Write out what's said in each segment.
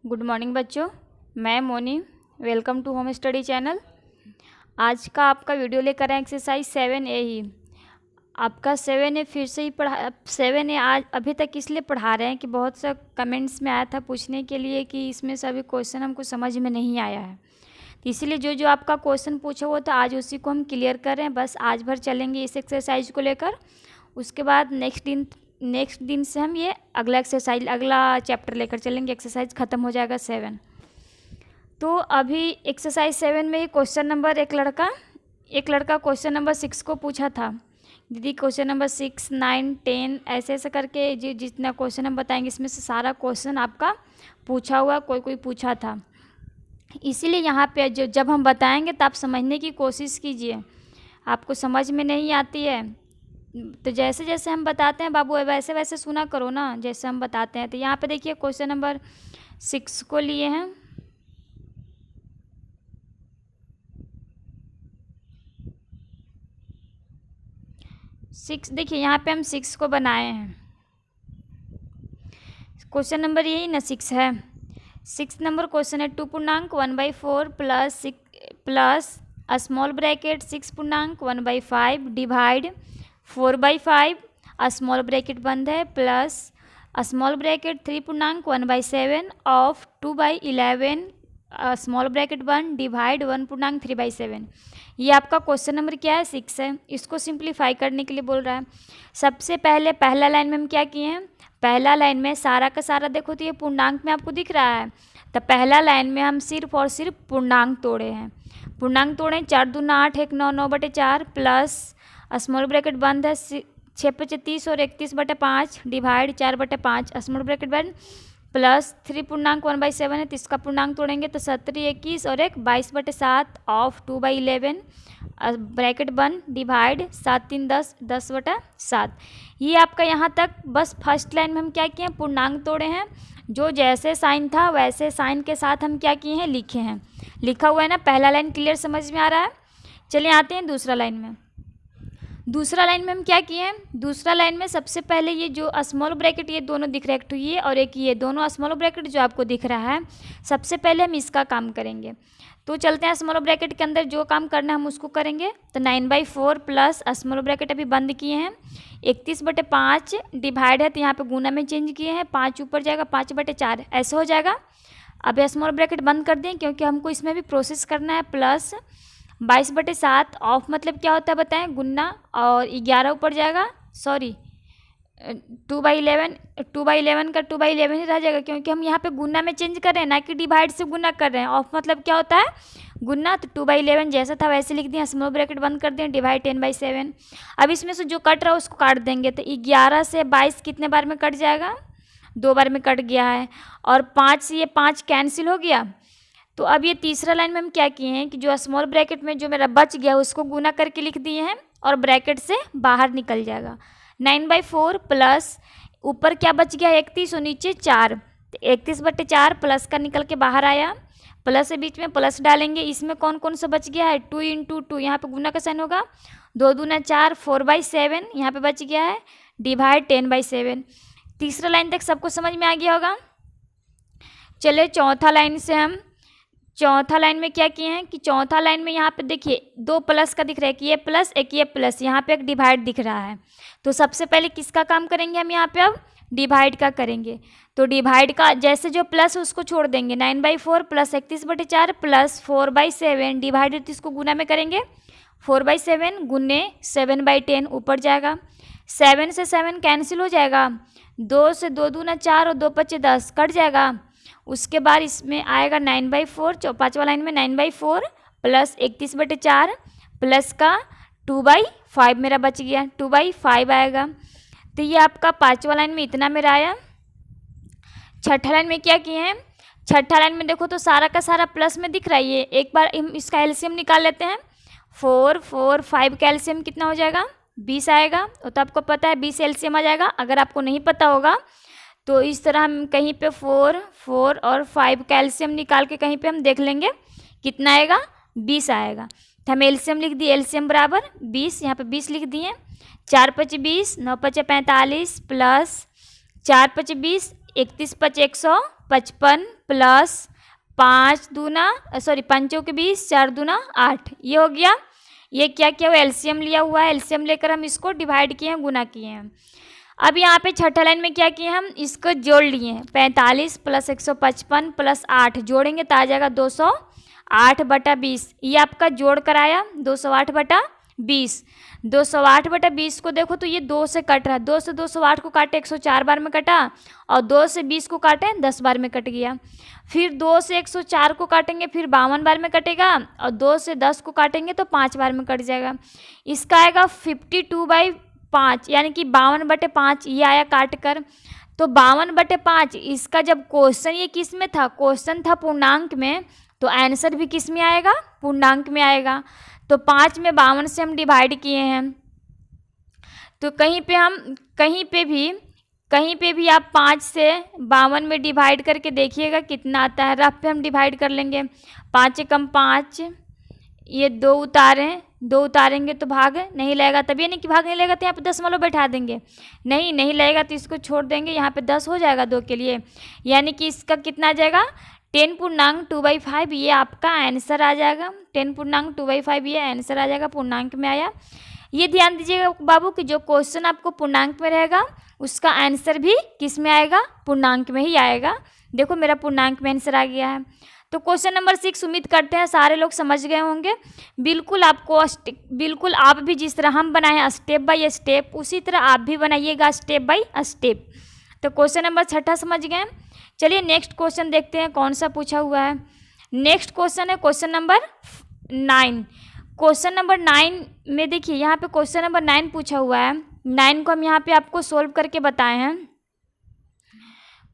Good morning बच्चों, मैं Moni. Welcome to home study channel. आज का आपका वीडियो लेकर आए एक्सरसाइज 7A ही। आपका 7A फिर से ही पढ़ा 7A आज अभी तक इसलिए पढ़ा रहे हैं कि बहुत सा कमेंट्स में आया था पूछने के लिए कि इसमें सभी क्वेश्चन हमको समझ में नहीं आया है, तो इसीलिए जो जो आपका क्वेश्चन पूछा हुआ था आज उसी को हम क्लियर कर रहे हैं। बस आज भर चलेंगे इस एक्सरसाइज को लेकर, उसके बाद नेक्स्ट दिन से हम ये अगला चैप्टर लेकर चलेंगे। एक्सरसाइज ख़त्म हो जाएगा 7। तो अभी एक्सरसाइज 7 में ही क्वेश्चन नंबर एक लड़का क्वेश्चन नंबर 6 को पूछा था। दीदी क्वेश्चन नंबर 6, 9, 10 ऐसे ऐसे करके जितना क्वेश्चन हम बताएंगे इसमें से सारा क्वेश्चन आपका पूछा हुआ कोई पूछा था। इसीलिए यहाँ पे जब हम बताएंगे तो आप समझने की कोशिश कीजिए। आपको समझ में नहीं आती है तो जैसे जैसे हम बताते हैं बाबू वैसे वैसे सुना करो ना, जैसे हम बताते हैं। तो यहाँ पे देखिए क्वेश्चन नंबर 6 को लिए हैं। देखिए यहाँ पे हम 6 को बनाए हैं। क्वेश्चन नंबर यही ना 6 है। 6 नंबर क्वेश्चन है 2 पूर्णांक 1/4 प्लस स्मॉल ब्रैकेट 6 पूर्णांक 1/5 डिवाइड 4/5 स्मॉल ब्रैकेट बंद है प्लस स्मॉल ब्रैकेट 3 पूर्णांक 1/7 ऑफ 2/11 स्मॉल ब्रैकेट 1 डिवाइड 1 पूर्णांक 3/7। ये आपका क्वेश्चन नंबर क्या है 6 है। इसको सिंप्लीफाई करने के लिए बोल रहा है। सबसे पहले पहला लाइन में हम क्या किए हैं, पहला लाइन में सारा का सारा देखो तो ये पूर्णांक में आपको दिख रहा है। तो पहला लाइन में हम सिर्फ और सिर्फ पूर्णांक तोड़े हैं। पूर्णांक तोड़े 4 दूना 8 1 9 9/4 प्लस स्मॉल ब्रैकेट बंद है 6 5 30 और 31/5 डिवाइड 4/5 स्मॉल ब्रैकेट बंद प्लस 3 पूर्णांक 1/7 है तो इसका पूर्णांक तोड़ेंगे तो 17 21 और 22/7 ऑफ 2/11 ब्रैकेट बंद डिवाइड 7 3 10 10/7। ये आपका यहाँ तक बस फर्स्ट लाइन में हम क्या किए हैं, पूर्णांक तोड़े हैं। जो जैसे साइन था वैसे साइन के साथ हम क्या किए हैं, लिखे हैं। लिखा हुआ है ना, पहला लाइन क्लियर समझ में आ रहा है। चलिए आते हैं दूसरा लाइन में। दूसरा लाइन में हम क्या किए हैं, दूसरा लाइन में सबसे पहले ये जो स्मॉल ब्रैकेट ये दोनों दिख रहे हैं, एक तो ये और एक ये दोनों स्मॉल ब्रैकेट जो आपको दिख रहा है, सबसे पहले हम इसका काम करेंगे। तो चलते हैं स्मॉल ब्रैकेट के अंदर जो काम करना है हम उसको करेंगे। तो 9/4 प्लस स्मॉल ब्रैकेट अभी बंद किए हैं 31/5 डिवाइड है तो यहाँ पे गुना में चेंज किए हैं 5 ऊपर जाएगा 5/4 ऐसे हो जाएगा। अब स्मॉल ब्रैकेट बंद कर दें क्योंकि हमको इसमें भी प्रोसेस करना है प्लस 22/7 ऑफ मतलब क्या होता है बताएं, गुन्ना और 11 ऊपर जाएगा 2/11 का 2/11 ही रह जाएगा क्योंकि हम यहाँ पे गुन्ना में चेंज कर रहे हैं ना कि डिवाइड से गुना कर रहे हैं। ऑफ मतलब क्या होता है, गुन्ना। तो 2/11 जैसा था वैसे लिख दिया, स्मॉल ब्रैकेट बंद कर दें डिवाइड 10/7। अब इसमें से जो कट रहा है उसको काट देंगे तो 11 से 22 कितने बार में कट जाएगा, 2 बार में कट गया है। और 5 से ये 5 कैंसिल हो गया। तो अब ये तीसरा लाइन में हम क्या किए हैं कि जो स्मॉल ब्रैकेट में जो मेरा बच गया उसको गुना करके लिख दिए हैं और ब्रैकेट से बाहर निकल जाएगा। 9/4 प्लस ऊपर क्या बच गया 31 और नीचे 4 तो 31/4 प्लस का निकल के बाहर आया। प्लस के बीच में प्लस डालेंगे। इसमें कौन कौन सा बच गया है 2 × 2 यहाँ पे गुना का साइन होगा 2 दूना 4 4/7 यहाँ पे बच गया है डिवाइड 10/7। तीसरा लाइन तक सबको समझ में आ गया होगा। चलिए चौथा लाइन में क्या किए हैं कि चौथा लाइन में यहाँ पे देखिए 2 प्लस का दिख रहा है कि ये प्लस एक ये प्लस, यहाँ पे एक डिवाइड दिख रहा है। तो सबसे पहले किसका काम करेंगे हम यहाँ पे, अब डिवाइड का करेंगे। तो डिवाइड का जैसे जो प्लस उसको छोड़ देंगे 9/4 प्लस 31/4 प्लस 4/7 डिवाइडेड, तो इसको गुना में करेंगे 4/7 गुने 7/10 ऊपर जाएगा। 7 से 7 कैंसिल हो जाएगा, 2 से 2 दूना 4 और 2 5 10 कट जाएगा। उसके बाद इसमें आएगा 9/4 पाँचवा लाइन में 9/4 प्लस 31/4 प्लस का 2/5 मेरा बच गया 2/5 आएगा। तो ये आपका पाँचवा लाइन में इतना मेरा आया। छठा लाइन में क्या किए हैं, छठा लाइन में देखो तो सारा का सारा प्लस में दिख रहा है। ये एक बार हम इसका एलसीएम निकाल लेते हैं। 4 4 5 का एलसीएम कितना हो जाएगा 20 आएगा। तो आपको पता है 20 एलसीएम आ जाएगा। अगर आपको नहीं पता होगा तो इस तरह हम कहीं पे 4 4 और 5 का एलसीएम निकाल के कहीं पे हम देख लेंगे कितना आएगा 20 आएगा। तो हम एलसीएम लिख दिए, एलसीएम बराबर 20, यहाँ पे 20 लिख दिए। 4 5 20 9 5 45 प्लस 4 5 20 31 5 100 55 प्लस 5 दूना सॉरी 5 के 20 4 दूना 8, ये हो गया। ये क्या किया हुआ, एलसीएम लिया हुआ है, एलसीएम लेकर हम इसको डिवाइड किए हैं, गुना किए हैं। अब यहाँ पे छठा लाइन में क्या किए हम, इसको जोड़ लिए हैं, 45 प्लस 155 प्लस 8 जोड़ेंगे तो आ जाएगा 208/20। ये आपका जोड़ कराया 208/20। 208/20 को देखो तो ये 2 से कट रहा है, 2 से 208 को काटे 104 बार में कटा, और 2 से 20 को काटे 10 बार में कट गया। फिर 2 से 104 को काटेंगे फिर 52 बार में कटेगा, और 2 से 10 को काटेंगे तो 5 बार में कट जाएगा। इसका आएगा 52/5 यानी कि 52/5, ये आया काट कर। तो 52/5 इसका जब क्वेश्चन ये किस में था, क्वेश्चन था पूर्णांक में, तो आंसर भी किस में आएगा, पूर्णांक में आएगा। तो 5 में 52 से हम डिवाइड किए हैं, तो कहीं पे भी आप 5 से 52 में डिवाइड करके देखिएगा कितना आता है। रफ पे हम डिवाइड कर लेंगे, 5 एकम 5, ये 2 उतारेंगे तो भाग नहीं लगेगा, तभी नहीं कि भाग नहीं लगेगा तो यहाँ पे दशमलव बैठा देंगे, नहीं लगेगा तो इसको छोड़ देंगे, यहाँ पे 10 हो जाएगा 2 के लिए, यानी कि इसका कितना आ जाएगा 10.2/5, ये आपका आंसर आ जाएगा। 10.2/5 ये आंसर आ जाएगा, पूर्णांक में आया। ये ध्यान दीजिएगा बाबू कि जो क्वेश्चन आपको पूर्णांक में रहेगा उसका आंसर भी किस में आएगा, पूर्णांक में ही आएगा। देखो मेरा पूर्णांक में आंसर आ गया है। तो क्वेश्चन नंबर 6 उम्मीद करते हैं सारे लोग समझ गए होंगे। बिल्कुल आप भी जिस तरह हम बनाए हैं स्टेप बाय स्टेप, उसी तरह आप भी बनाइएगा स्टेप बाय स्टेप। तो क्वेश्चन नंबर 6 समझ गए। चलिए नेक्स्ट क्वेश्चन देखते हैं कौन सा पूछा हुआ है। नेक्स्ट क्वेश्चन है क्वेश्चन नंबर 9। क्वेश्चन नंबर 9 में देखिए यहाँ पे क्वेश्चन नंबर 9 पूछा हुआ है। 9 को हम यहाँ पे आपको सोल्व करके बताए हैं।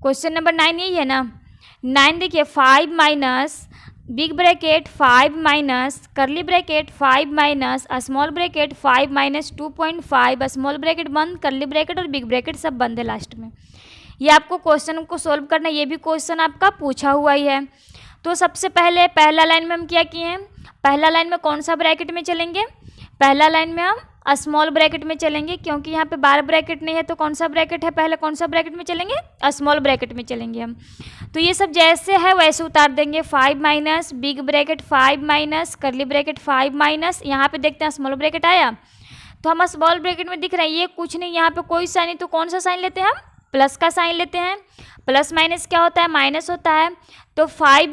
क्वेश्चन नंबर 9 यही है ना। 9 देखिए 5 minus big bracket 5 minus curly bracket 5 minus small bracket 5 minus 2.5 small bracket बंद करली ब्रैकेट और बिग ब्रैकेट सब बंद है लास्ट में। ये आपको क्वेश्चन को सोल्व करना, ये भी क्वेश्चन आपका पूछा हुआ ही है। तो सबसे पहले पहला लाइन में हम क्या किए हैं, पहला लाइन में कौन सा ब्रैकेट में चलेंगे, पहला लाइन में हम स्मॉल ब्रैकेट में चलेंगे, क्योंकि यहाँ पे बार ब्रैकेट नहीं है तो कौन सा ब्रैकेट है, पहले कौन सा ब्रैकेट में चलेंगे, स्मॉल ब्रैकेट में चलेंगे हम। तो ये सब जैसे है वैसे उतार देंगे। 5 minus big bracket 5 minus curly bracket 5 minus, यहाँ पे देखते हैं स्मॉल ब्रैकेट आया, तो हम स्मॉल ब्रैकेट में दिख रहा है ये कुछ नहीं, यहाँ पे कोई साइन नहीं, तो कौन सा साइन लेते हैं हम, प्लस का साइन लेते हैं। प्लस माइनस क्या होता है, माइनस होता है। तो 5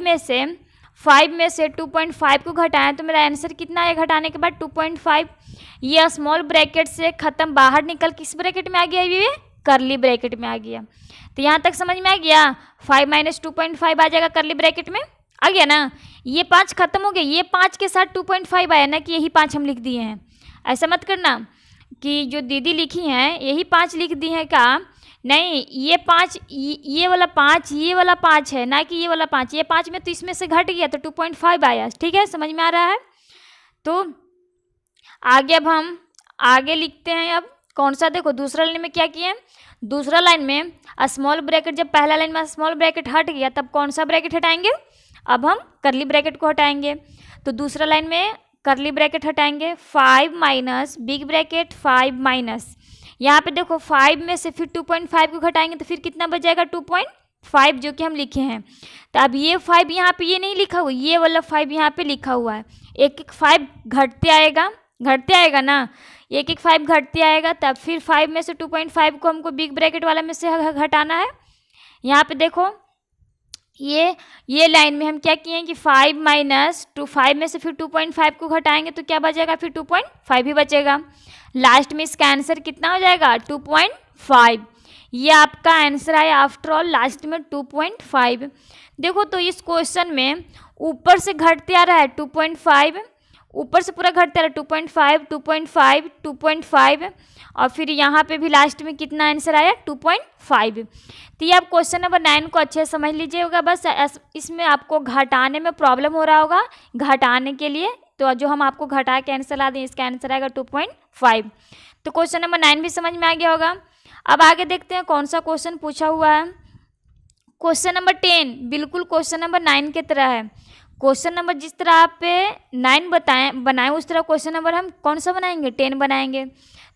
में से 2.5 को घटाएं तो मेरा आंसर कितना है, घटाने के बाद 2.5। ये स्मॉल ब्रैकेट से ख़त्म, बाहर निकल किस ब्रैकेट में आ गया, ये करली ब्रैकेट में आ गया। तो यहाँ तक समझ में आ गया। 5 माइनस 2.5 आ जाएगा करली ब्रैकेट में, आ गया ना। ये 5 खत्म हो गया, ये 5 के साथ 2.5 आया ना, कि यही 5 हम लिख दिए हैं। ऐसा मत करना कि जो दीदी लिखी हैं यही 5 लिख दी हैं का, नहीं, ये 5 ये वाला 5 ये वाला 5 है ना, कि ये वाला 5, ये 5 में तो इसमें से घट गया तो 2.5 आया। ठीक है, समझ में आ रहा है। तो आगे अब हम आगे लिखते हैं। अब कौन सा, देखो दूसरा लाइन में क्या किए, दूसरा लाइन में स्मॉल ब्रैकेट, जब पहला लाइन में स्मॉल ब्रैकेट हट गया तब कौन सा ब्रैकेट हटाएंगे, अब हम करली ब्रैकेट को हटाएंगे। तो दूसरा लाइन में करली ब्रैकेट हटाएंगे, 5 माइनस बिग ब्रैकेट 5 माइनस, यहाँ पे देखो 5 में से फिर 2.5 को घटाएंगे तो फिर कितना बच जाएगा 2.5, जो कि हम लिखे हैं। तो अब ये 5 यहाँ पे ये नहीं लिखा हुआ, ये वाला 5 यहाँ पे लिखा हुआ है। एक 5 घटते आएगा ना, एक 5 घटते आएगा, तब फिर 5 में से 2.5 को हमको बिग ब्रैकेट वाला में से घटाना है। यहाँ पे देखो ये लाइन में हम क्या किए हैं कि 5 माइनस 5 में से फिर 2.5 को घटाएंगे तो क्या बचेगा, फिर 2.5 ही बचेगा। लास्ट में इसका आंसर कितना हो जाएगा 2.5। ये आपका आंसर आया आफ्टर ऑल लास्ट में 2.5। देखो तो इस क्वेश्चन में ऊपर से घटते आ रहा है 2.5, ऊपर से पूरा घटते आ रहा है 2.5 2.5 2.5, और फिर यहाँ पे भी लास्ट में कितना आंसर आया 2.5। तो ये आप क्वेश्चन नंबर 9 को अच्छे से समझ लीजिएगा। बस इसमें आपको घटाने में प्रॉब्लम हो रहा होगा, घटाने के लिए तो जो हम आपको घटा के आंसर ला दें, इसका आंसर आएगा 2.5। तो क्वेश्चन नंबर 9 भी समझ में आ गया होगा। अब आगे देखते हैं कौन सा क्वेश्चन पूछा हुआ है। क्वेश्चन नंबर 10 बिल्कुल क्वेश्चन नंबर 9 की तरह है। क्वेश्चन नंबर जिस तरह आप 9 बनाए उस तरह क्वेश्चन नंबर हम कौन सा बनाएंगे, 10 बनाएंगे।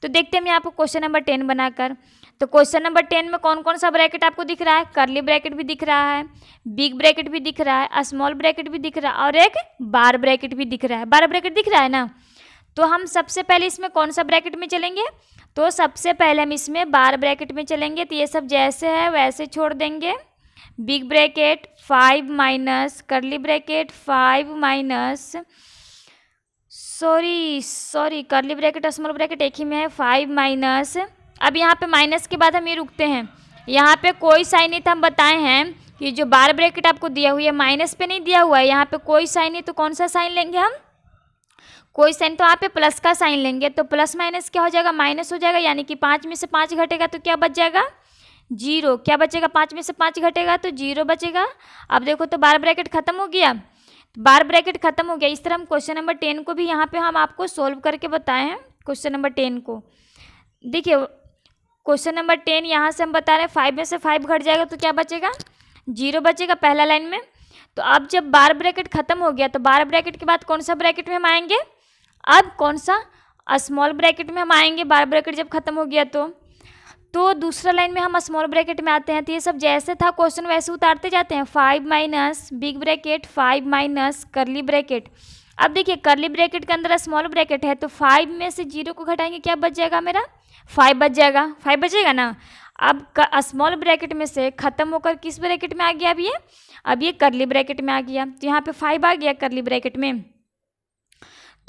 तो देखते हैं हम यहाँ पर क्वेश्चन नंबर 10 बनाकर। तो क्वेश्चन नंबर 10 में कौन कौन सा ब्रैकेट आपको दिख रहा है? कर्ली ब्रैकेट भी दिख रहा है, बिग ब्रैकेट भी दिख रहा है, स्मॉल ब्रैकेट भी दिख रहा है और एक बार ब्रैकेट भी दिख रहा है। बार ब्रैकेट दिख रहा है ना। तो हम सबसे पहले इसमें कौन सा ब्रैकेट में चलेंगे? तो सबसे पहले हम इसमें बार ब्रैकेट में चलेंगे। तो ये सब जैसे है वैसे छोड़ देंगे। Big bracket 5 minus curly bracket 5 minus sorry curly bracket small bracket एक ही में है, 5 माइनस। अब यहाँ पे माइनस के बाद हम ये रुकते हैं, यहाँ पे कोई साइन नहीं था। हम बताए हैं कि जो बार ब्रैकेट आपको दिया हुआ है माइनस पे नहीं दिया हुआ है, यहाँ पे कोई साइन नहीं, तो कौन सा साइन लेंगे हम? कोई साइन, तो यहाँ पे प्लस का साइन लेंगे। तो प्लस माइनस क्या हो जाएगा? माइनस हो जाएगा, यानी कि 5 में से 5 घटेगा तो क्या बच जाएगा? 0। क्या बचेगा? 5 में से 5 घटेगा तो 0 बचेगा। अब देखो तो बार ब्रैकेट खत्म हो गया, बार ब्रैकेट खत्म हो गया। इस तरह हम क्वेश्चन नंबर 10 को भी यहाँ पे हम आपको सोल्व करके बताए हैं। क्वेश्चन नंबर 10 को देखिए, क्वेश्चन नंबर 10 यहाँ से हम बता रहे हैं 5 में से 5 घट जाएगा तो क्या बचेगा? 0 बचेगा पहला लाइन में। तो अब जब बार ब्रैकेट खत्म हो गया तो बार ब्रैकेट के बाद कौन सा ब्रैकेट में हम आएंगे? अब कौन सा? स्मॉल ब्रैकेट में हम आएंगे बार ब्रैकेट जब खत्म हो गया तो दूसरा लाइन में हम स्मॉल ब्रैकेट में आते हैं। तो ये सब जैसे था क्वेश्चन वैसे उतारते जाते हैं। 5 minus big bracket 5 minus curly bracket. अब देखिए कर्ली ब्रैकेट के अंदर स्मॉल ब्रैकेट है, तो 5 में से 0 को घटाएंगे, क्या बच जाएगा मेरा? 5 बच जाएगा। 5 बचेगा ना। अब स्मॉल ब्रैकेट में से खत्म होकर किस ब्रैकेट में आ गया? अब ये कर्ली ब्रैकेट में आ गया। तो यहाँ पे 5 आ गया कर्ली ब्रैकेट में।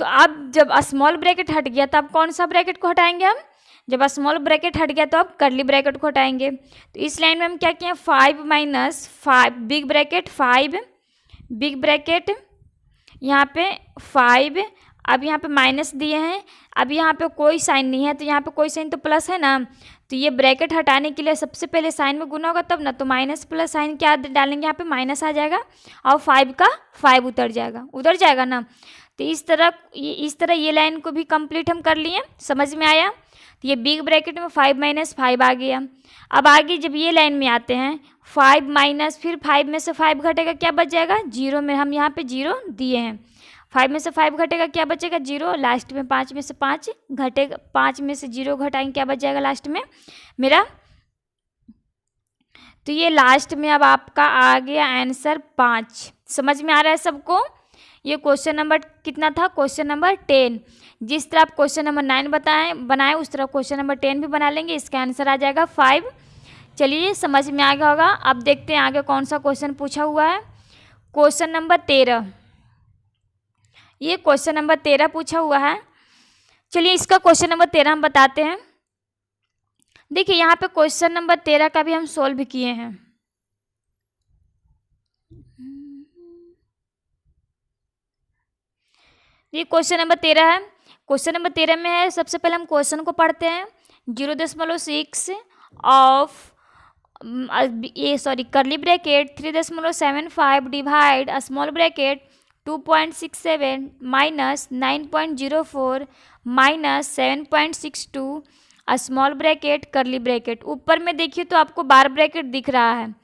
तो अब जब स्मॉल ब्रैकेट हट गया तो अब कौन सा ब्रैकेट को हटाएंगे हम? जब स्मॉल ब्रैकेट हट गया तो अब कर्ली ब्रैकेट को हटाएंगे। तो इस लाइन में हम क्या किए? 5 minus 5 big bracket 5 big bracket यहाँ पे 5। अब यहाँ पे माइनस दिए हैं, अब यहाँ पे कोई साइन नहीं है, तो यहाँ पे कोई साइन तो प्लस है ना। तो ये ब्रैकेट हटाने के लिए सबसे पहले साइन में गुना होगा तब ना। तो माइनस प्लस साइन क्या डालेंगे? यहाँ पे माइनस आ जाएगा और 5 का 5 उतर जाएगा ना। तो इस तरह ये लाइन को भी कंप्लीट हम कर लिए। समझ में आया? तो ये बिग ब्रैकेट में 5 माइनस 5 आ गया। अब आगे जब ये लाइन में आते हैं 5 माइनस फिर 5 में से 5 घटेगा, क्या बच जाएगा? 0 में हम यहाँ पे 0 दिए हैं। 5 में से 5 घटेगा, क्या बचेगा? 0। लास्ट में 5 में से 5 घटेगा, 5 में से 0 घटाएंगे, क्या बच जाएगा लास्ट में मेरा? तो ये लास्ट में अब आपका आ गया आंसर 5। समझ में आ रहा है सबको? ये क्वेश्चन नंबर कितना था? Question number 10। जिस तरह आप क्वेश्चन नंबर 9 बनाए उस तरह क्वेश्चन नंबर 10 भी बना लेंगे। इसका आंसर आ जाएगा 5। चलिए समझ में आ गया होगा। अब देखते हैं आगे कौन सा क्वेश्चन पूछा हुआ है। क्वेश्चन नंबर 13, ये क्वेश्चन नंबर 13 पूछा हुआ है। चलिए इसका क्वेश्चन नंबर 13 हम बताते हैं। देखिए यहाँ पे क्वेश्चन नंबर 13 का भी हम सोल्व किए हैं। ये क्वेश्चन नंबर 13 है। क्वेश्चन नंबर 13 में है, सबसे पहले हम क्वेश्चन को पढ़ते हैं। 0.6 of curly bracket 3.75 divide small bracket 2.67 minus 9.04 minus 7.62 small bracket curly bracket. ऊपर में देखिए तो आपको बार ब्रैकेट दिख रहा है।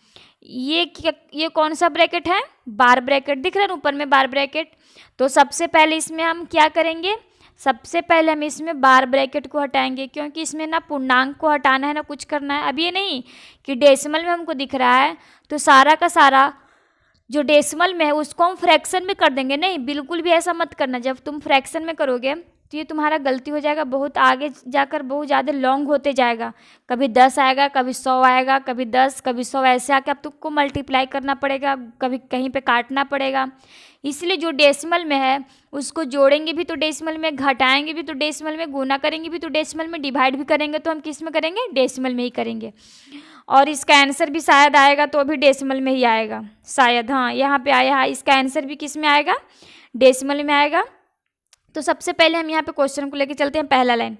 ये कौन सा ब्रैकेट है? बार ब्रैकेट दिख रहा है ऊपर में, बार ब्रैकेट। तो सबसे पहले इसमें हम क्या करेंगे? सबसे पहले हम इसमें बार ब्रैकेट को हटाएंगे, क्योंकि इसमें ना पूर्णांक को हटाना है ना कुछ करना है। अब ये नहीं कि डेसिमल में हमको दिख रहा है तो सारा का सारा जो डेसिमल में है उसको हम फ्रैक्शन में कर देंगे। नहीं, बिल्कुल भी ऐसा मत करना। जब तुम फ्रैक्शन में करोगे तो ये तुम्हारा गलती हो जाएगा, बहुत आगे जाकर बहुत ज़्यादा लॉन्ग होते जाएगा। कभी 10 आएगा, कभी 100 आएगा, कभी 10, कभी 100, ऐसे आके अब तुमको मल्टीप्लाई करना पड़ेगा, कभी कहीं पे काटना पड़ेगा। इसलिए जो डेसिमल में है उसको जोड़ेंगे भी तो डेसिमल में, घटाएंगे भी तो डेसिमल में, गुना करेंगे भी तो डेसिमल में, डिवाइड भी करेंगे तो हम किस में करेंगे? डेसिमल में ही करेंगे। और इसका आंसर भी शायद आएगा तो भी डेसिमल में ही आएगा शायद। हाँ, यहाँ पे आया है, इसका आंसर भी किस में आएगा? डेसिमल में आएगा। तो सबसे पहले हम यहाँ पे क्वेश्चन को लेके चलते हैं। पहला लाइन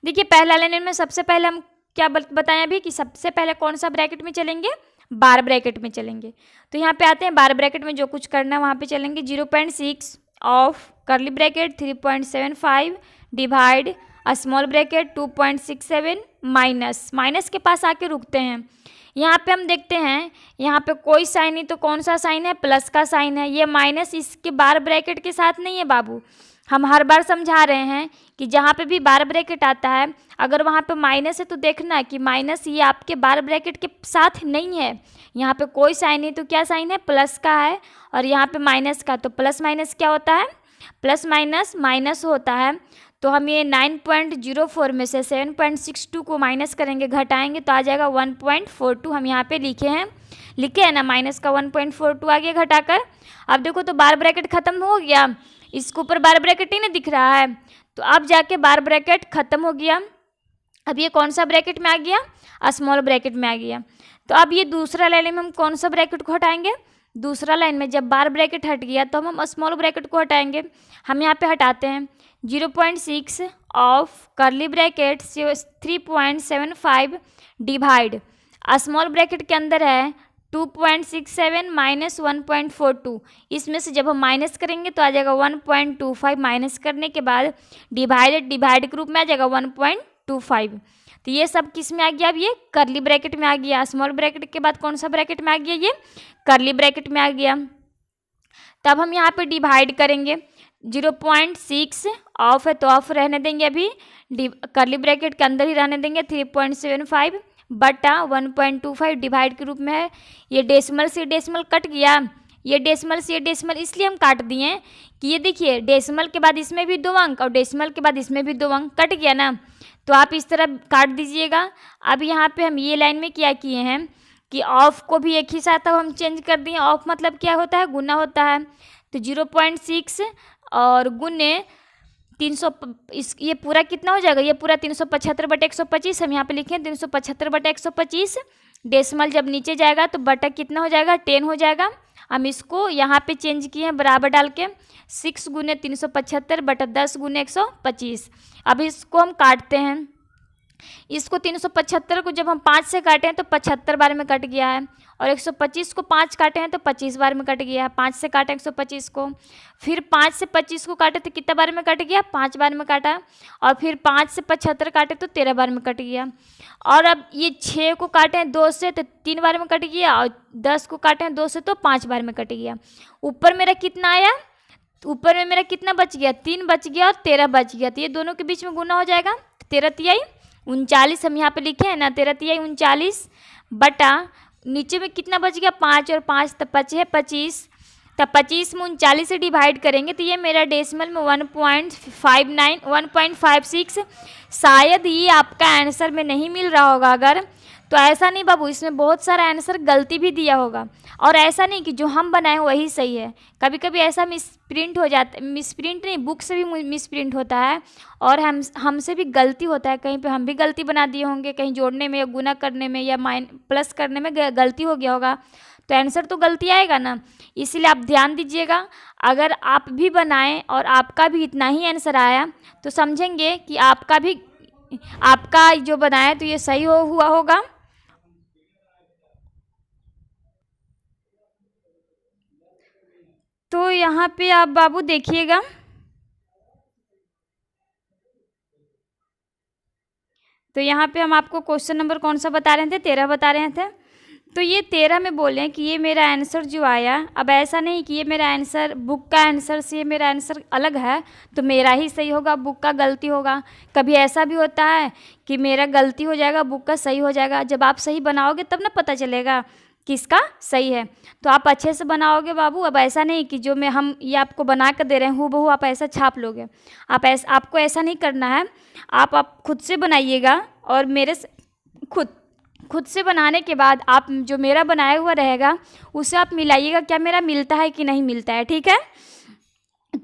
देखिए, पहला लाइन में सबसे पहले हम क्या बताएं अभी कि सबसे पहले कौन सा ब्रैकेट में चलेंगे? बार ब्रैकेट में चलेंगे। तो यहाँ पे आते हैं बार ब्रैकेट में जो कुछ करना है वहाँ पे चलेंगे। 0.6 of curly bracket 3.75 divide small bracket 2.67 minus के पास आके रुकते हैं। यहाँ पे हम देखते हैं यहाँ पे कोई साइन नहीं, तो कौन सा साइन है? प्लस का साइन है। ये माइनस इसके बार ब्रैकेट के साथ नहीं है बाबू, हम हर बार समझा रहे हैं कि जहाँ पे भी बार ब्रैकेट आता है, अगर वहाँ पे माइनस है तो देखना कि माइनस ये आपके बार ब्रैकेट के साथ नहीं है, यहाँ पे कोई साइन नहीं, तो क्या साइन है, प्लस का है, और यहाँ पे माइनस का, तो प्लस माइनस क्या होता है, प्लस माइनस माइनस होता है। तो हम ये 9.04 में से 7.62 को माइनस करेंगे, घटाएंगे, तो आ जाएगा 1.42। हम यहाँ पे लिखे हैं ना, माइनस का 1.42 आ गया घटाकर। अब देखो तो बार ब्रैकेट खत्म हो गया, इसके ऊपर बार ब्रैकेट ही नहीं दिख रहा है, तो अब जाके बार ब्रैकेट खत्म हो गया। अब ये कौन सा ब्रैकेट में आ गया, स्मॉल ब्रैकेट में आ गया। तो अब ये दूसरा लाइन में हम कौन सा ब्रैकेट को हटाएंगे, दूसरा लाइन में जब बार ब्रैकेट हट गया तो हम स्मॉल ब्रैकेट को हटाएंगे। हम यहाँ पे हटाते हैं 0.6 ऑफ करली ब्रैकेट 3.75 डिवाइड, स्मॉल ब्रैकेट के अंदर है 2.67 माइनस 1.42, इसमें से जब हम माइनस करेंगे तो आ जाएगा 1.25, माइनस करने के बाद डिवाइड के रूप में आ जाएगा 1.25। तो ये सब किस में आ गया, अब ये करली ब्रैकेट में आ गया। स्मॉल ब्रैकेट के बाद कौन सा ब्रैकेट में आ गया, ये करली ब्रैकेट में आ गया। तब हम यहाँ पे डिवाइड करेंगे, 0.6 ऑफ है तो ऑफ रहने देंगे, अभी करली ब्रैकेट के अंदर ही रहने देंगे, 3.75 बटा 1.25 डिवाइड के रूप में है। ये डेसिमल से डेसिमल कट गया, ये डेसिमल से ये डेसिमल इसलिए हम काट दिए कि ये देखिए डेसिमल के बाद इसमें भी 2 अंक और डेसिमल के बाद इसमें भी 2 अंक कट गया ना, तो आप इस तरह काट दीजिएगा। अब यहाँ पे हम ये लाइन में क्या किए हैं कि ऑफ को भी एक ही साथ अब हम चेंज कर दिए। ऑफ मतलब क्या होता है, गुना होता है, तो 0.6 और गुने 300, ये पूरा कितना हो जाएगा, ये पूरा 375 बटा 125, हम यहाँ पे लिखे 375 बटा 125। डेसिमल जब नीचे जाएगा तो बटा कितना हो जाएगा, 10 हो जाएगा। हम इसको यहाँ पे चेंज किए हैं बराबर डाल के, 6 गुने 375 बटा 10 गुने 125। अब इसको हम काटते हैं, इसको 375 को जब हम 5 से काटे हैं तो 75 बार में कट गया है, और 125 को 5 काटे हैं तो 25 बार में कट गया है। 5 से काटे 125 को, फिर 5 से 25 को काटे तो कितना बार में कट गया, 5 बार में काटा, और फिर 5 से 75 काटे तो 13 बार में कट गया। और अब ये 6 को काटे हैं 2 से तो 3 बार में कट गया, और 10 को काटे हैं 2 से तो 5 बार में कट गया। ऊपर मेरा कितना आया, ऊपर में मेरा कितना बच गया, 3 बच गया और 13 बच गया, तो ये दोनों के बीच में गुना हो जाएगा, 13 तिहाई 39 हम यहाँ पे लिखे हैं ना, 13 तिहाई 39 बटा नीचे में कितना बच गया, 5 और 5 तब बचे है 25, तब 25 में 39 से डिवाइड करेंगे तो ये मेरा डेसिमल में 1.59 1.56। शायद ये आपका आंसर में नहीं मिल रहा होगा, अगर तो ऐसा नहीं बाबू, इसमें बहुत सारा आंसर गलती भी दिया होगा, और ऐसा नहीं कि जो हम बनाए वही सही है, कभी कभी ऐसा मिसप्रिंट हो जाता है, मिसप्रिंट नहीं बुक से भी मिसप्रिंट होता है, और हमसे भी गलती होता है, कहीं पे हम भी गलती बना दिए होंगे, कहीं जोड़ने में या गुना करने में या प्लस करने में गलती हो गया होगा, तो आंसर तो गलती आएगा ना। इसीलिए आप ध्यान दीजिएगा, अगर आप भी बनाएं और आपका भी इतना ही आंसर आया तो समझेंगे कि आपका जो बनाया तो ये सही हुआ होगा। तो यहाँ पे आप बाबू देखिएगा, तो यहाँ पे हम आपको क्वेश्चन नंबर कौन सा बता रहे थे, 13 बता रहे थे। तो ये 13 में बोले कि ये मेरा आंसर जो आया, अब ऐसा नहीं कि ये मेरा आंसर बुक का आंसर से ये मेरा आंसर अलग है तो मेरा ही सही होगा, बुक का गलती होगा। कभी ऐसा भी होता है कि मेरा गलती हो जाएगा, बुक का सही हो जाएगा। जब आप सही बनाओगे तब ना पता चलेगा किसका सही है, तो आप अच्छे से बनाओगे बाबू। अब ऐसा नहीं कि जो हम ये आपको बना कर दे रहे हैं हूबहू आप ऐसा छाप लोगे, आपको ऐसा नहीं करना है। आप खुद से बनाइएगा, और मेरे से खुद से बनाने के बाद आप जो मेरा बनाया हुआ रहेगा उसे आप मिलाइएगा, क्या मेरा मिलता है कि नहीं मिलता है, ठीक है।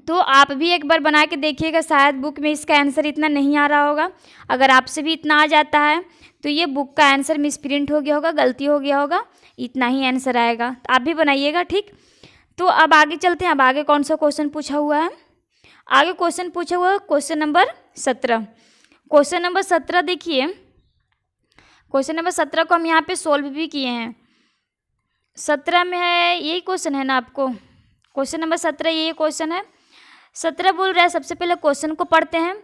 तो आप भी एक बार बना के देखिएगा, शायद बुक में इसका आंसर इतना नहीं आ रहा होगा। अगर आपसे भी इतना आ जाता है तो ये बुक का आंसर मिसप्रिंट हो गया होगा, गलती हो गया होगा, इतना ही आंसर आएगा। तो आप भी बनाइएगा, ठीक। तो अब आगे चलते हैं। अब आगे कौन सा क्वेश्चन पूछा हुआ है, आगे क्वेश्चन पूछा हुआ है क्वेश्चन नंबर 17। क्वेश्चन नंबर 17 देखिए, क्वेश्चन नंबर 17 को हम यहाँ पे सोल्व भी किए हैं। 17 में है, यही क्वेश्चन है ना आपको, क्वेश्चन नंबर 17 यही क्वेश्चन है। 17 बोल रहा है, सबसे पहले क्वेश्चन को पढ़ते हैं।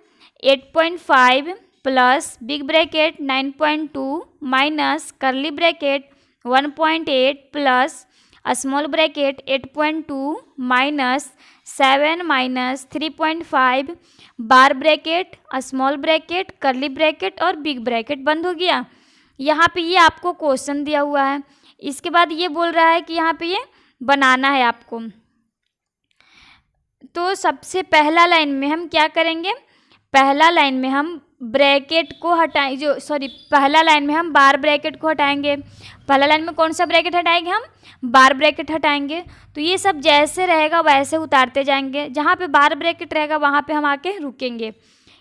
8.5 plus big bracket 9.2 minus curly bracket 1.8 plus small bracket 8.2 minus 7 minus 3.5 bar bracket small bracket curly bracket और बिग ब्रैकेट बंद हो गया। यहाँ पे ये आपको क्वेश्चन दिया हुआ है। इसके बाद ये बोल रहा है कि यहाँ पे ये बनाना है आपको। तो सबसे पहला लाइन में हम क्या करेंगे, पहला लाइन में हम ब्रैकेट को पहला लाइन में हम बार ब्रैकेट को हटाएंगे। पहला लाइन में कौन सा ब्रैकेट हटाएंगे, हम बार ब्रैकेट हटाएंगे। तो ये सब जैसे रहेगा वैसे उतारते जाएंगे, जहाँ पे बार ब्रैकेट रहेगा वहाँ पे हम आके रुकेंगे।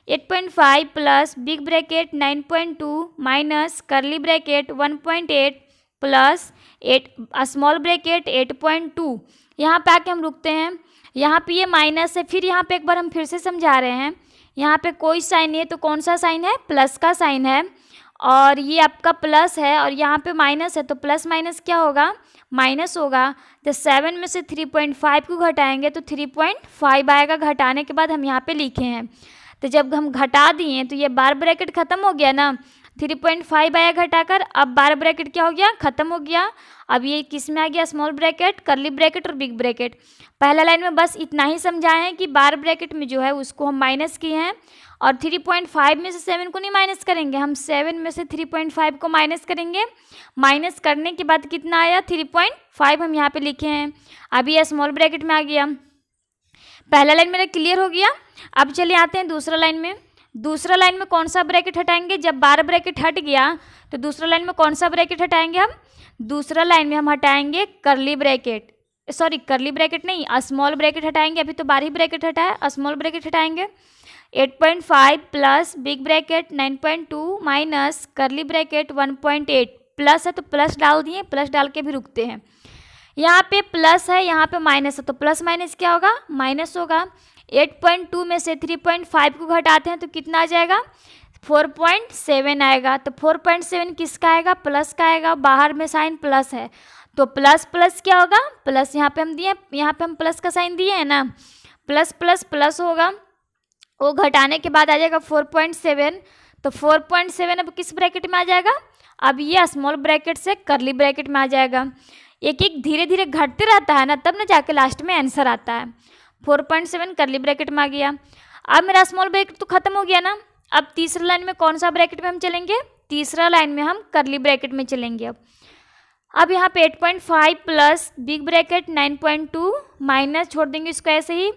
8.5 plus big bracket 9.2 minus curly bracket 1.8 plus 8 small bracket 8.2, यहाँ पे आके हम रुकते हैं। यहाँ पे ये माइनस है, फिर यहाँ पे एक बार हम फिर से समझा रहे हैं, यहाँ पे कोई साइन नहीं है तो कौन सा साइन है, प्लस का साइन है, और ये आपका प्लस है और यहाँ पे माइनस है तो प्लस माइनस क्या होगा, माइनस होगा। तो 7 में से 3.5 को घटाएंगे तो 3.5 आएगा। घटाने के बाद हम यहाँ पे लिखे हैं, तो जब हम घटा दिए तो ये बार ब्रैकेट ख़त्म हो गया ना, 3.5 आया घटाकर, अब बार ब्रैकेट क्या हो गया, ख़त्म हो गया। अब ये किस में आ गया, स्मॉल ब्रैकेट कर्ली ब्रैकेट और बिग ब्रैकेट। पहला लाइन में बस इतना ही समझाए हैं कि बार ब्रैकेट में जो है उसको हम माइनस किए हैं, और 3.5 में से 7 को नहीं माइनस करेंगे, हम 7 में से 3.5 को माइनस करेंगे। माइनस करने के बाद कितना आया, 3.5 हम यहाँ पे लिखे हैं। अभी यह स्मॉल ब्रैकेट में आ गया। पहला लाइन मेरा क्लियर हो गया। अब चलिए आते हैं दूसरा लाइन में। दूसरा लाइन में कौन सा ब्रैकेट हटाएंगे, जब बार ब्रैकेट हट गया तो दूसरा लाइन में कौन सा ब्रैकेट हटाएंगे हम, दूसरा लाइन में हम हटाएंगे कर्ली ब्रैकेट, कर्ली ब्रैकेट नहीं, स्मॉल ब्रैकेट हटाएंगे। अभी तो बार ही ब्रैकेट हटाया, स्मॉल ब्रैकेट हटाएंगे। 8.5 plus big bracket 9.2 minus curly bracket 1.8, plus है तो प्लस डाल दिए, प्लस डाल के भी रुकते हैं। यहाँ पे प्लस है, यहाँ पे माइनस है, तो प्लस माइनस क्या होगा, माइनस होगा। 8.2 में से 3.5 को घटाते हैं तो कितना आ जाएगा, 4.7 आएगा। तो 4.7 किसका आएगा, प्लस का आएगा, बाहर में साइन प्लस है तो प्लस प्लस क्या होगा, प्लस यहाँ पे हम दिए, यहाँ पे हम प्लस का साइन दिए है ना, प्लस प्लस प्लस होगा। वो घटाने के बाद आ जाएगा 4.7, तो 4.7 अब किस ब्रैकेट में आ जाएगा, अब ये स्मॉल ब्रैकेट से करली ब्रैकेट में आ जाएगा। एक एक धीरे धीरे घटते रहता है ना, तब ना जाके लास्ट में आंसर आता है। 4.7 करली ब्रैकेट में आ गया। अब मेरा स्मॉल ब्रैकेट तो खत्म हो गया ना। अब तीसरा लाइन में कौन सा ब्रैकेट में हम चलेंगे, तीसरा लाइन में हम करली ब्रैकेट में चलेंगे। अब यहाँ पे 8.5 प्लस बिग ब्रैकेट 9.2 माइनस, छोड़ देंगे इसको ऐसे ही,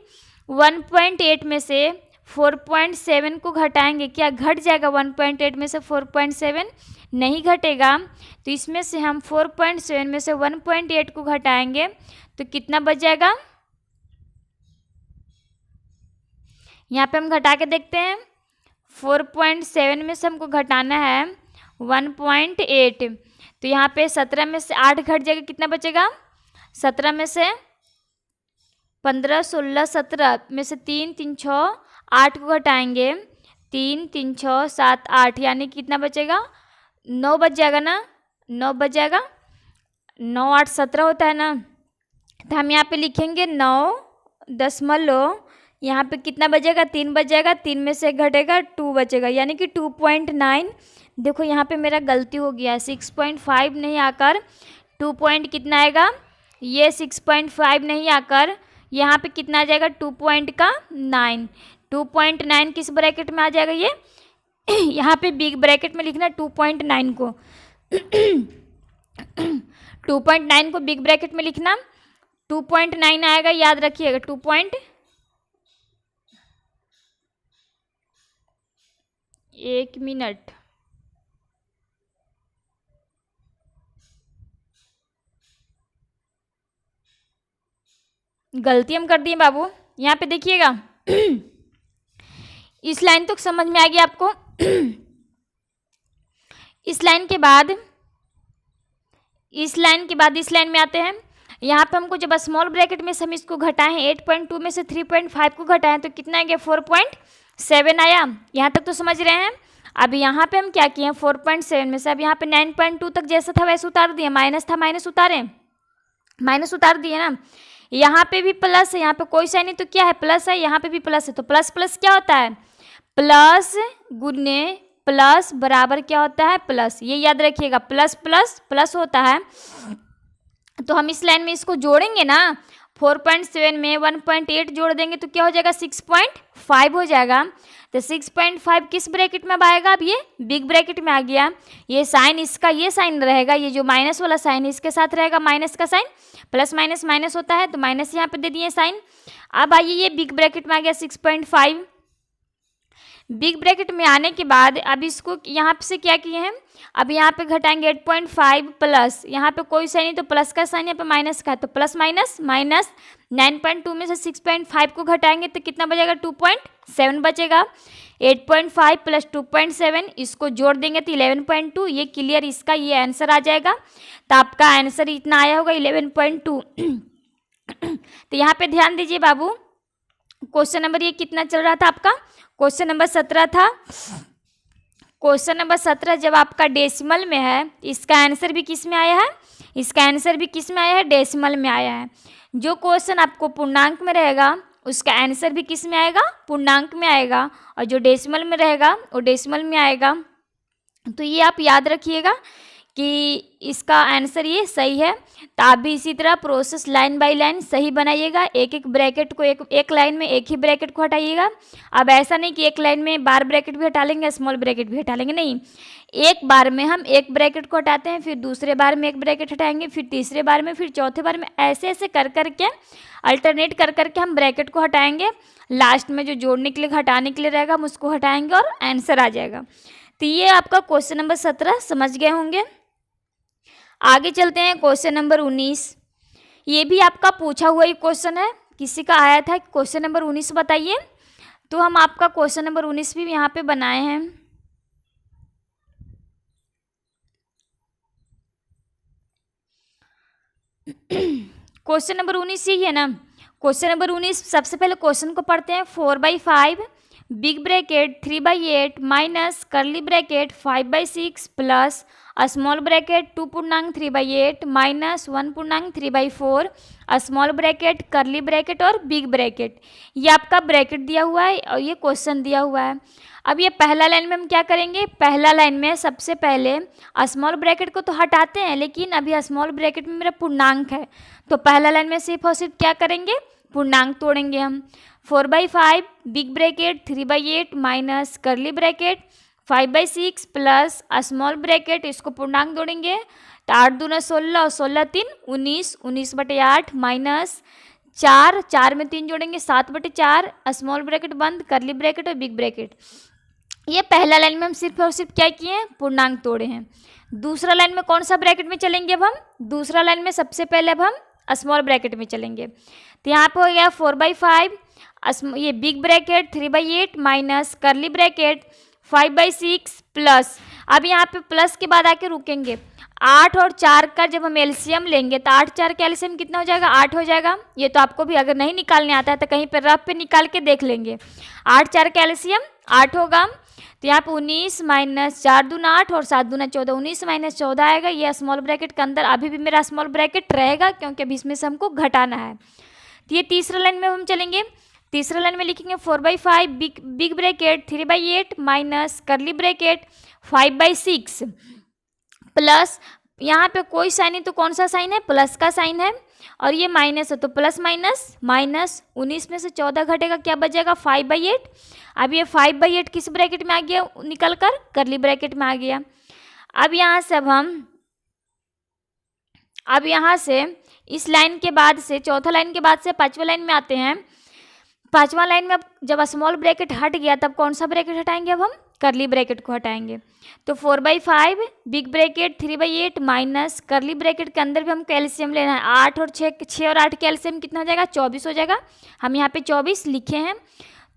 1.8 में से 4.7 को घटाएंगे, क्या घट जाएगा 1.8 में से 4.7, नहीं घटेगा। तो इसमें से हम 4.7 में से 1.8 को घटाएंगे तो कितना बच जाएगा, यहाँ पे हम घटा के देखते हैं। 4.7 में से हमको घटाना है 1.8, तो यहाँ पे 17 में से 8 घट जाएगा, कितना बचेगा, 17 में से 15 16 17 में से 3 3 6 8 को घटाएंगे, 3 3 6 7 8, यानी कितना बचेगा, 9 बच जाएगा ना, 9 बच जाएगा, 9 8 17 होता है ना। तो हम यहाँ पे लिखेंगे 9 यहाँ पे कितना बचेगा, 3 बच जाएगा, 3 में से घटेगा 2 बचेगा, यानी कि 2.9। देखो यहाँ पे मेरा गलती हो गया, 6.5 नहीं आकर 2 पॉइंट कितना आएगा, ये 6.5 नहीं आकर यहाँ पे कितना आ जाएगा, 2.9। 2.9 किस ब्रैकेट में आ जाएगा ये यहाँ पे बिग ब्रैकेट में लिखना 2.9 को 2.9 को बिग ब्रैकेट में लिखना, 2.9 आएगा, याद रखिएगा। 1 मिनट, गलती हम कर दिए बाबू। यहाँ पे देखिएगा इस लाइन तक समझ में आ गया आपको। इस लाइन के बाद इस लाइन में आते हैं। यहाँ पे हमको जब स्मॉल ब्रैकेट में से हम इसको घटाएं, 8.2 में से 3.5 को घटाएं तो कितना आ गया, 4.7 आया। यहाँ तक तो समझ रहे हैं। अब यहाँ पे हम क्या किए हैं, 4.7 में से अब यहाँ पे 9.2 तक जैसा था वैसे उतार दिए, माइनस था माइनस उतार दिए ना। यहाँ पे भी प्लस है, यहाँ पे कोई साइन नहीं तो क्या है, प्लस है, यहाँ पे भी प्लस है, तो प्लस प्लस क्या होता है, प्लस गुने प्लस बराबर क्या होता है, प्लस। ये याद रखिएगा, प्लस प्लस प्लस होता है। तो हम इस लाइन में इसको जोड़ेंगे ना, 4.7 में 1.8 जोड़ देंगे तो क्या हो जाएगा, 6.5 हो जाएगा। तो 6.5 किस ब्रैकेट में अब आएगा, अब ये बिग ब्रैकेट में आ गया। ये साइन इसका ये साइन रहेगा, ये जो माइनस वाला साइन इसके साथ रहेगा माइनस का साइन, प्लस माइनस माइनस होता है तो माइनस यहाँ पे दे दिए साइन। अब आइए ये बिग ब्रैकेट में आ गया 6.5। बिग ब्रैकेट में आने के बाद अब इसको यहाँ से क्या किए हैं, अब यहाँ पे घटाएंगे 8.5 प्लस, यहाँ पे कोई साइन नहीं तो प्लस का साइन, यहाँ पे माइनस का है तो प्लस माइनस माइनस, 9.2 में से 6.5 को घटाएंगे तो कितना बचेगा, 2.7 बचेगा। 8.5 प्लस 2.7 इसको जोड़ देंगे तो 11.2, ये क्लियर, इसका ये आंसर आ जाएगा। तो आपका आंसर इतना आया होगा 11.2। तो यहाँ पे ध्यान दीजिए बाबू, क्वेश्चन नंबर ये कितना चल रहा था आपका, क्वेश्चन नंबर 17 था। क्वेश्चन नंबर 17 जब आपका डेसिमल में है, इसका आंसर भी किस में आया है, इसका आंसर भी किस में आया है, डेसिमल में आया है। जो क्वेश्चन आपको पूर्णांक में रहेगा उसका आंसर भी किस में आएगा, पूर्णांक में आएगा, और जो डेसिमल में रहेगा वो डेसिमल में आएगा। तो ये आप याद रखिएगा कि इसका आंसर ये सही है। तो आप भी इसी तरह प्रोसेस लाइन बाय लाइन सही बनाइएगा, एक एक ब्रैकेट को एक लाइन में एक ही ब्रैकेट को हटाइएगा। अब ऐसा नहीं कि एक लाइन में बार ब्रैकेट भी हटा लेंगे, स्मॉल ब्रैकेट भी हटा लेंगे, नहीं, एक बार में हम एक ब्रैकेट को हटाते हैं, फिर दूसरे बार में एक ब्रैकेट हटाएंगे, फिर तीसरे बार में, फिर चौथे बार में, ऐसे ऐसे कर करके अल्टरनेट कर करके हम ब्रैकेट को हटाएंगे। लास्ट में जो जोड़ने के लिए हटाने के लिए रहेगा हम उसको हटाएंगे और आंसर आ जाएगा। तो ये आपका क्वेश्चन नंबर 17 समझ गए होंगे। आगे चलते हैं क्वेश्चन नंबर 19। ये भी आपका पूछा हुआ ही क्वेश्चन है, किसी का आया था क्वेश्चन नंबर 19 बताइए, तो हम आपका क्वेश्चन नंबर 19 भी यहाँ पे बनाए हैं। क्वेश्चन नंबर 19 यही है ना। क्वेश्चन नंबर 19 सबसे पहले क्वेश्चन को पढ़ते हैं। 4/5 big bracket 3/8 minus curly bracket 5/6 plus small bracket 2 पूर्णांक 3/8 माइनस 1 पूर्णांक 3/4 स्मॉल ब्रैकेट करली ब्रैकेट और बिग ब्रैकेट। ये आपका ब्रैकेट दिया हुआ है और ये क्वेश्चन दिया हुआ है। अब ये पहला लाइन में हम क्या करेंगे, पहला लाइन में सबसे पहले स्मॉल ब्रैकेट को तो हटाते हैं, लेकिन अभी स्मॉल ब्रैकेट में मेरा पूर्णांक है, तो पहला लाइन में सिर्फ और सिर्फ क्या करेंगे, पूर्णांक तोड़ेंगे हम। 4/5 big bracket 3/8 minus curly bracket 5/6 plus small bracket, इसको पूर्णांक जोड़ेंगे तो 8 दूना 16 और 16 3 19, 19/8 माइनस 4, 4 में 3 जोड़ेंगे 7/4 स्मॉल ब्रैकेट बंद करली ब्रैकेट और बिग ब्रैकेट। ये पहला लाइन में हम सिर्फ और सिर्फ क्या किए हैं, पूर्णांक तोड़े हैं। दूसरा लाइन में कौन सा ब्रैकेट में चलेंगे अब हम, दूसरा लाइन में सबसे पहले अब हम स्मॉल ब्रैकेट में चलेंगे। तो यहाँ पे हो गया 4/5 ये big bracket 3/8 minus curly bracket 5/6 plus, अब यहाँ पे प्लस के बाद आके रुकेंगे। 8 और 4 का जब हम एलसीएम लेंगे तो 8 4 का एलसीएम कितना हो जाएगा, 8 हो जाएगा। ये तो आपको भी अगर नहीं निकालने आता है तो कहीं पर रफ पे निकाल के देख लेंगे। 8 4 का एलसीएम 8 होगा, तो यहाँ पे 19 माइनस 4 दूना 8 और 7 दूना 14, 19 माइनस 14 आएगा। ये स्मॉल ब्रैकेट के अंदर अभी भी मेरा स्मॉल ब्रैकेट रहेगा क्योंकि अभी इसमें से हमको घटाना है। तो ये तीसरा लाइन में हम चलेंगे। तीसरा लाइन में लिखेंगे 4/5 big bracket 3/8 minus curly bracket 5/6 plus, यहाँ पे कोई साइन है तो कौन सा साइन है, प्लस का साइन है, और ये माइनस है तो प्लस माइनस माइनस, 19 में से 14 घटेगा क्या बचेगा 5/8। अब ये 5/8 किस ब्रैकेट में आ गया निकल कर, करली ब्रैकेट में आ गया। अब यहाँ से अब यहाँ से इस लाइन के बाद से चौथा लाइन के बाद से पांचवा लाइन में आते हैं। पांचवा लाइन में अब जब स्मॉल ब्रैकेट हट गया तब कौन सा ब्रैकेट हटाएंगे, अब हम करली ब्रैकेट को हटाएंगे। तो 4/5 big bracket 3/8 minus curly bracket के अंदर भी हमको एलसीएम लेना है। 8 और 6 और 8 के एलसीएम कितना हो जाएगा, 24 हो जाएगा। हम यहाँ पे 24 लिखे हैं,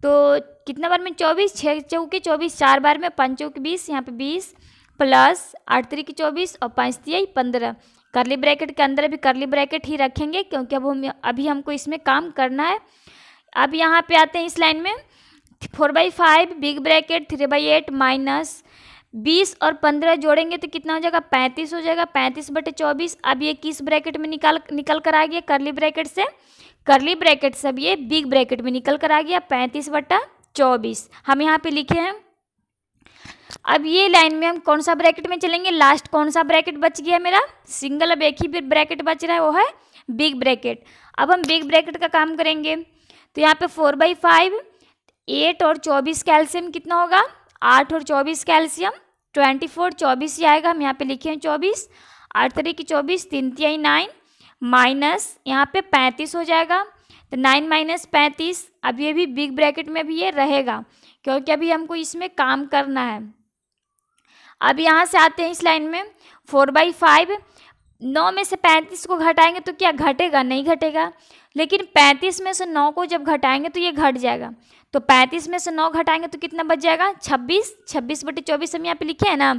तो कितना बार में 24, 6 चौके 24, 4 बार में 5 चौके 20, यहाँ पे 20 प्लस 8 3 24 और 5 3 15। करली ब्रैकेट के अंदर भी करली ब्रैकेट ही रखेंगे क्योंकि अभी हमको इसमें काम करना है। अब यहाँ पे आते हैं इस लाइन में 4/5 बिग ब्रैकेट 3/8 माइनस 20 और 15 जोड़ेंगे तो कितना हो जाएगा 35 हो जाएगा, 35/24। अब ये किस ब्रैकेट में निकल कर आ गया, करली ब्रैकेट से, करली ब्रैकेट से अब ये बिग ब्रैकेट में निकल कर आ गया 35/24। हम यहाँ पे लिखे हैं अब ये लाइन में हम कौन सा ब्रैकेट में चलेंगे, लास्ट कौन सा ब्रैकेट बच गया मेरा, सिंगल, अब एक ही ब्रैकेट बच रहा है, वो है बिग ब्रैकेट। अब हम बिग ब्रैकेट का काम करेंगे, तो यहाँ पे 4/5, 8 और 24 कैल्शियम कितना होगा, 8 और 24 कैल्शियम 24, 24 ही आएगा, हम यहाँ पे लिखे हैं 24, 8 3 की 24, 3 3 9, माइनस यहाँ पे 35 हो जाएगा, तो 9 - 35, अब ये भी बिग ब्रैकेट में भी ये रहेगा, क्योंकि अभी हमको इसमें काम करना है। अब यहाँ से आते हैं इस लाइन में, 4/5, 9 में से 35 को घटाएंगे तो क्या घटेगा, नहीं घटेगा, लेकिन 35 में से 9 को जब घटाएंगे तो ये घट जाएगा, तो 35 में से 9 घटाएंगे तो कितना बच जाएगा, 26, 26/24 हम यहाँ पे लिखे हैं ना,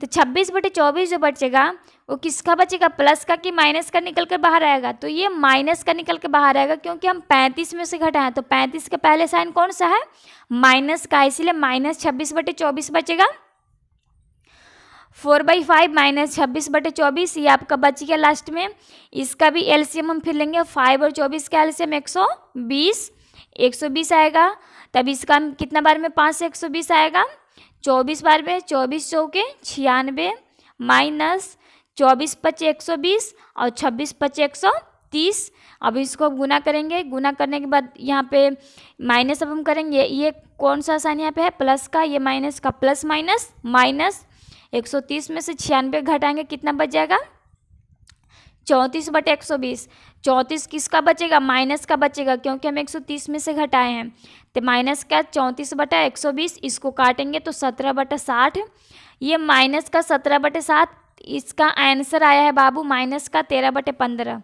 तो 26/24 जो बचेगा वो किसका बचेगा, प्लस का कि माइनस का निकल कर बाहर आएगा, तो ये माइनस का निकल के बाहर आएगा, क्योंकि हम 35 में से घटाएं, तो 35 के पहले साइन कौन सा है, माइनस का, इसीलिए -26/24 बचेगा। 4/5 -26/24 ये आपका बच गया लास्ट में। इसका भी एलसीएम हम फिर लेंगे, 5 और 24 का एलसीएम 120 आएगा, तब इसका हम कितना बार में 5 से 120 आएगा, 24 बार में, 24 चौके 96, माइनस 24 × 120 और 26 × 130। अब इसको अब गुना करेंगे, गुना करने के बाद यहाँ पे माइनस अब हम करेंगे, ये कौन सा साइन यहाँ पे है, प्लस का, ये माइनस का, प्लस माइनस माइनस, 130 में से 96 घटाएंगे कितना बच जाएगा, 34/120। 34 किसका बचेगा, माइनस का बचेगा, क्योंकि हम 130 में से घटाए हैं, तो माइनस का 34/120, इसको काटेंगे तो 17/60, ये माइनस का 17/7, इसका आंसर आया है बाबू माइनस का 13/15।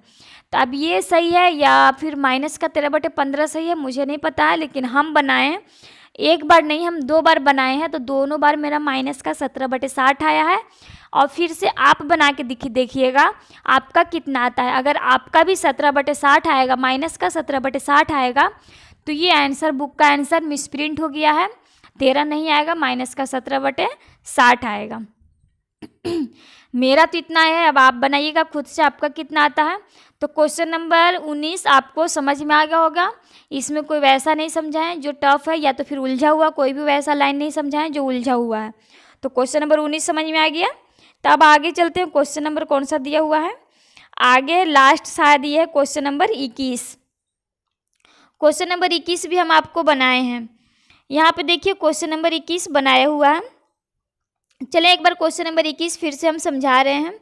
तो अब ये सही है या फिर माइनस का 13/15 सही है, मुझे नहीं पता है, लेकिन हम बनाए हैं, एक बार नहीं हम 2 बार बनाए हैं, तो दोनों बार मेरा माइनस का 17/60 आया है। और फिर से आप बना के देखिएगा आपका कितना आता है, अगर आपका भी 17/60 आएगा, माइनस का 17/60 आएगा, तो ये आंसर, बुक का आंसर मिसप्रिंट हो गया है, 13 नहीं आएगा, माइनस का 17/60 आएगा। मेरा तो इतना है, अब आप बनाइएगा खुद से आपका कितना आता है। तो क्वेश्चन नंबर 19 आपको समझ में आ गया होगा, इसमें कोई वैसा नहीं समझाएं जो टफ है, या तो फिर उलझा हुआ, कोई भी वैसा लाइन नहीं समझाएं जो उलझा हुआ है। तो क्वेश्चन नंबर 19 समझ में आ गया। तो अब आगे चलते हैं, क्वेश्चन नंबर कौन सा दिया हुआ है आगे, लास्ट शायद ये है क्वेश्चन नंबर 21। क्वेश्चन नंबर 21 भी हम आपको बनाए हैं, यहाँ पे देखिए क्वेश्चन नंबर 21 बनाया हुआ है। चलें एक बार क्वेश्चन नंबर 21 फिर से हम समझा रहे हैं।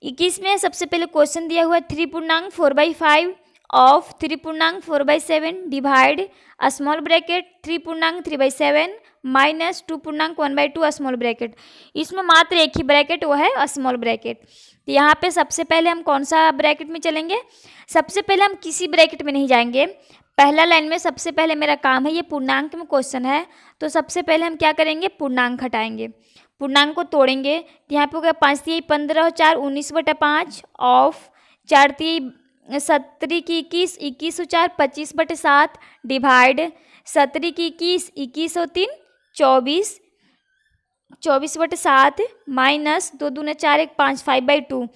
21 में सबसे पहले क्वेश्चन दिया हुआ है 3 4/5 of 3 4/7 divide small bracket 3 3/7 minus 2 1/2 small bracket. इसमें मात्र एक ही ब्रैकेट, वो है स्मॉल ब्रैकेट। तो यहाँ पे सबसे पहले हम कौन सा ब्रैकेट में चलेंगे, सबसे पहले हम किसी ब्रैकेट में नहीं जाएंगे, पहला लाइन में सबसे पहले मेरा काम है, ये पूर्णांक में क्वेश्चन है, तो सबसे पहले हम क्या करेंगे, पूर्णांक हटाएंगे, पूर्णांक को तोड़ेंगे। तो यहाँ पे हो गया 5 × 15 और 4 19/5 ऑफ 4 × 17 की 21 21 और 4 25/7 डिवाइड 17 की 21 21 और 3 24 24/7 माइनस 2 दूना 4 1 5 5/2।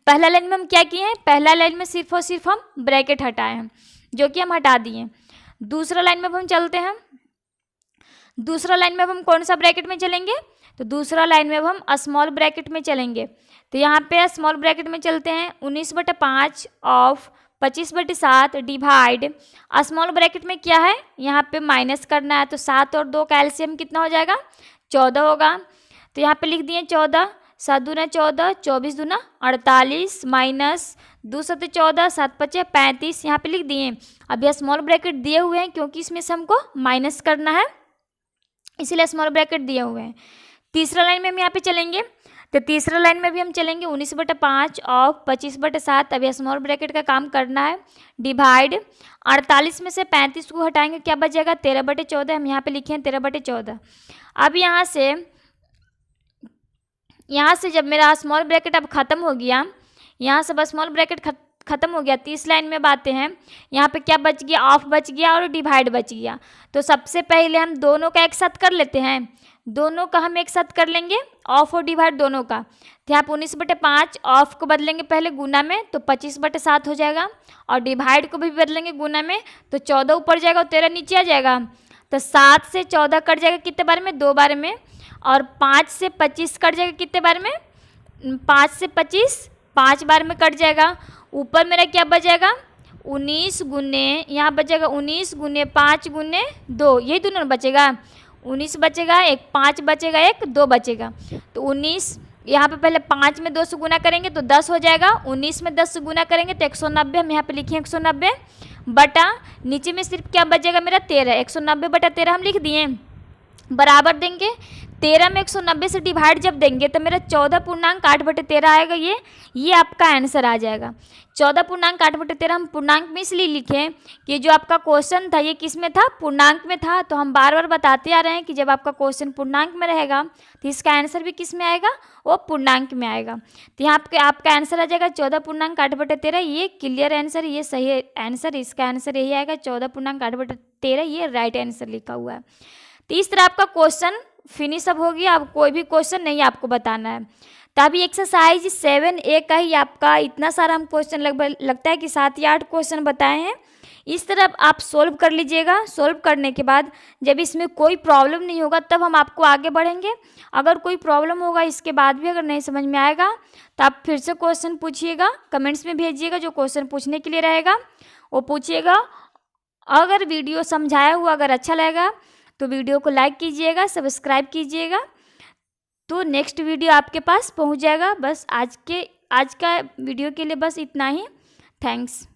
पहला लाइन में हम क्या किए हैं, पहला लाइन में सिर्फ और सिर्फ हम ब्रैकेट हटाए हैं, जो कि हम हटा दिए। दूसरा लाइन में अब हम चलते हैं, दूसरा लाइन में अब हम कौन सा ब्रैकेट में चलेंगे, तो दूसरा लाइन में अब हम स्मॉल ब्रैकेट में चलेंगे। तो यहाँ पे स्मॉल ब्रैकेट में चलते हैं, 19/5 ऑफ 25/7 डिवाइड, स्मॉल ब्रैकेट में क्या है, यहाँ पे माइनस करना है, तो 7 और 2 का एलसीएम कितना हो जाएगा, 14 होगा। तो यहाँ पे लिख दिए 14, 7 दूना 14, 24 दूना 48 माइनस 2 7 14 7 5 35, यहाँ पे लिख दिए। अब यह स्मॉल ब्रैकेट दिए हुए हैं क्योंकि इसमें से हमको माइनस करना है, इसीलिए स्मॉल ब्रैकेट दिए हुए हैं। तीसरा लाइन में हम यहाँ पे चलेंगे, तो तीसरा लाइन में भी हम चलेंगे 19/5 ऑफ 25/7, अब यह स्मॉल ब्रैकेट का काम करना है, डिवाइड 48 में से 35 को हटाएंगे, क्या बचेगा 13/14, हम यहाँ पे लिखे हैं 13/14। अब यहाँ से जब मेरा स्मॉल ब्रैकेट अब ख़त्म हो गया, यहाँ से बस स्मॉल ब्रैकेट ख़त्म हो गया, तीस लाइन में बातें हैं, यहाँ पे क्या बच गया, ऑफ बच गया और डिवाइड बच गया। तो सबसे पहले हम दोनों का एक साथ कर लेते हैं, दोनों का हम एक साथ कर लेंगे, ऑफ और डिवाइड दोनों का। तो यहाँ 19/5 ऑफ को बदलेंगे पहले गुना में, तो 25/7 हो जाएगा, और डिवाइड को भी बदलेंगे गुना में, तो 14 ऊपर जाएगा और 13 नीचे आ जाएगा। तो 7 से 14 कट जाएगा कितने बार में, 2 बार में, और 5 से 25 कट जाएगा कितने बार में, 5 से 25 5 बार में कट जाएगा। ऊपर मेरा क्या बचेगा 19 गुने, यहाँ बचेगा 19 गुने 5 गुने 2, यही दोनों बचेगा। 19 बचेगा, एक 5 बचेगा, एक 2 बचेगा। तो 19 यहाँ पे पहले 5 में 2 से गुना करेंगे तो 10 हो जाएगा। 19 में 10 से गुना करेंगे तो 190, हम यहाँ पे लिखे 190 बटा, नीचे में सिर्फ क्या बचेगा मेरा 13, 190 बटा 13 हम लिख दिए, बराबर देंगे 13 में 190 से डिवाइड जब देंगे तो मेरा 14.8/13 आएगा। ये आपका आंसर आ जाएगा। 14.8/13 हम पूर्णांक में इसलिए लिखे कि जो आपका क्वेश्चन था ये किस में था, पूर्णांक में था। तो हम बार बार बताते आ रहे हैं कि जब आपका क्वेश्चन पूर्णांक में रहेगा तो इसका आंसर भी किस में आएगा, वो पूर्णांक में आएगा। तो यहाँ आपका आंसर आ जाएगा 14.8/13। ये क्लियर आंसर, ये सही आंसर, इसका आंसर यही आएगा 14.8/13, ये राइट आंसर लिखा हुआ है। तो इस तरह आपका क्वेश्चन फिनिश अब हो गया। अब कोई भी क्वेश्चन नहीं आपको बताना है। तो अभी एक्सरसाइज 7A का ही आपका इतना सारा हम क्वेश्चन लगता है कि 7 या 8 क्वेश्चन बताए हैं। इस तरह आप सोल्व कर लीजिएगा। सोल्व करने के बाद जब इसमें कोई प्रॉब्लम नहीं होगा तब हम आपको आगे बढ़ेंगे। अगर कोई प्रॉब्लम होगा इसके बाद भी अगर नहीं समझ में आएगा तो आप फिर से क्वेश्चन पूछिएगा, कमेंट्स में भेजिएगा। जो क्वेश्चन पूछने के लिए रहेगा वो पूछिएगा। अगर वीडियो समझाया हुआ अगर अच्छा लगेगा तो वीडियो को लाइक कीजिएगा, सब्सक्राइब कीजिएगा, तो नेक्स्ट वीडियो आपके पास पहुंच जाएगा। बस आज का वीडियो के लिए बस इतना ही। थैंक्स।